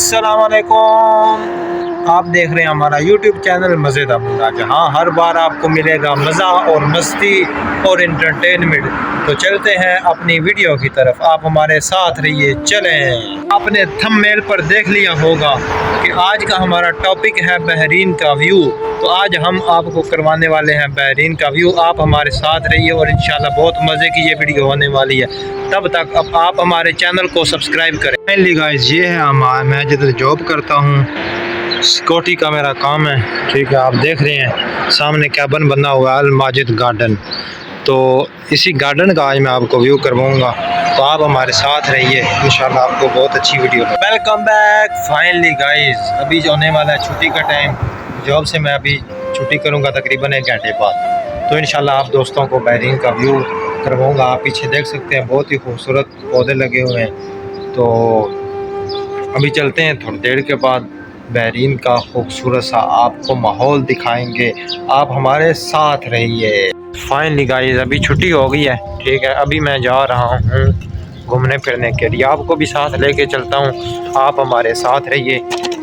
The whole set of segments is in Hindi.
अस्सलाम वालेकुम। आप देख रहे हैं हमारा YouTube चैनल मज़ेदार मुंडा, जहाँ हर बार आपको मिलेगा मज़ा और मस्ती और इंटरटेनमेंट। तो चलते हैं अपनी वीडियो की तरफ, आप हमारे साथ रहिए। चलें। आपने थंबनेल पर देख लिया होगा कि आज का हमारा टॉपिक है बहरीन का व्यू। तो आज हम आपको करवाने वाले हैं बहरीन का व्यू। आप हमारे साथ रहिए और इंशाल्लाह बहुत मज़े की ये वीडियो होने वाली है। तब तक अब आप हमारे चैनल को सब्सक्राइब करें। फाइनली गाइस, ये है मैं जिधर जॉब करता हूँ, सिक्योरिटी का मेरा काम है। ठीक है, आप देख रहे हैं सामने कैबिन बना हुआ है, अल माजिद गार्डन। तो इसी गार्डन का आज मैं आपको व्यू करवाऊँगा, तो आप हमारे साथ रहिए, इंशाल्लाह आपको बहुत अच्छी video. Welcome back. Finally guys, अभी जो होने वाला है छुट्टी का टाइम, जॉब से मैं अभी छुट्टी करूँगा तकरीबन 1 घंटे बाद। तो इंशाल्लाह आप दोस्तों को बहरीन का व्यू करवाऊँगा। आप पीछे देख सकते हैं बहुत ही खूबसूरत पौधे लगे हुए हैं। तो अभी चलते हैं, थोड़ी देर के बाद बहरीन का खूबसूरत सा आपको माहौल दिखाएंगे। आप हमारे साथ रहिए। फाइनली गाइस, अभी छुट्टी हो गई है। ठीक है, अभी मैं जा रहा हूँ घूमने फिरने के लिए, आपको भी साथ लेके चलता हूँ। आप हमारे साथ रहिए।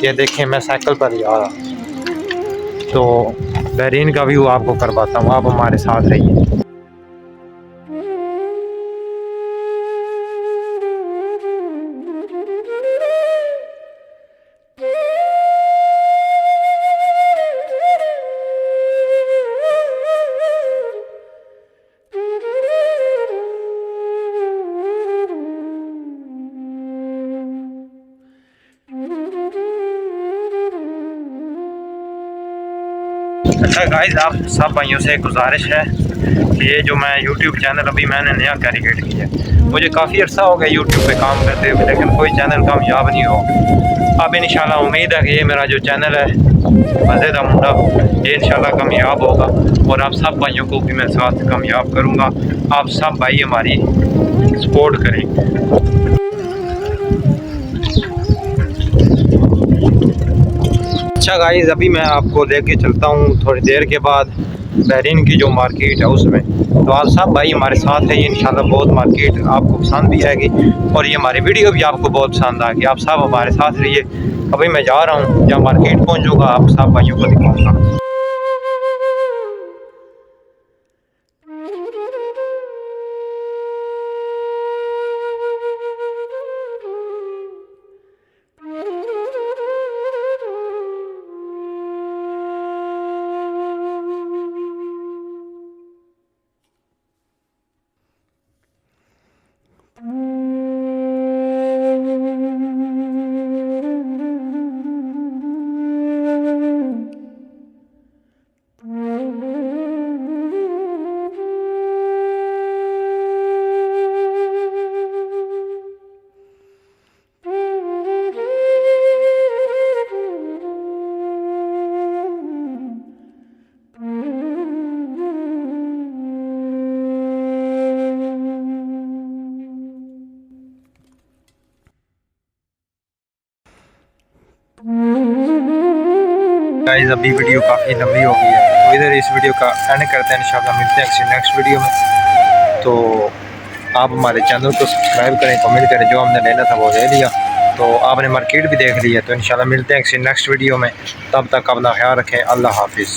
ये देखें, मैं साइकिल पर जा रहा हूँ, तो बहरीन का व्यू आपको करवाता हूँ। आप हमारे साथ रहिए। अच्छा गाइस, आप सब भाइयों से एक गुजारिश है कि ये जो मैं YouTube चैनल अभी मैंने नया क्रिएट किया है, मुझे काफ़ी अर्सा हो गया YouTube पे काम करते हुए, लेकिन कोई चैनल कामयाब नहीं हो। अब इंशाल्लाह उम्मीद है कि ये मेरा जो चैनल है मज़ेदार मुंडा, ये इंशाल्लाह कामयाब होगा और आप सब भाइयों को भी मैं साथ कामयाब करूँगा। आप सब भाई हमारी सपोर्ट करें। अच्छा गाइस, अभी मैं आपको लेके चलता हूँ थोड़ी देर के बाद बहरीन की जो मार्केट है उसमें। तो आप सब भाई हमारे साथ है, इंशाल्लाह बहुत मार्केट आपको पसंद भी आएगी और ये हमारी वीडियो भी आपको बहुत पसंद आएगी। आप सब हमारे साथ रहिए। अभी मैं जा रहा हूँ, जब मार्केट पहुँचूँगा आप सब भाइयों को दिखाऊँगा। गाइस, अभी वीडियो काफ़ी लंबी हो गई है, तो इधर इस वीडियो का एंड करते हैं। इंशाल्लाह मिलते हैं किसी नेक्स्ट वीडियो में। तो आप हमारे चैनल को सब्सक्राइब करें, कमेंट करें। जो हमने लेना था वो ले लिया, तो आपने मार्केट भी देख ली है। तो इंशाल्लाह मिलते हैं किसी नेक्स्ट वीडियो में। तब तक अपना ख्याल रखें। अल्लाह हाफिज़।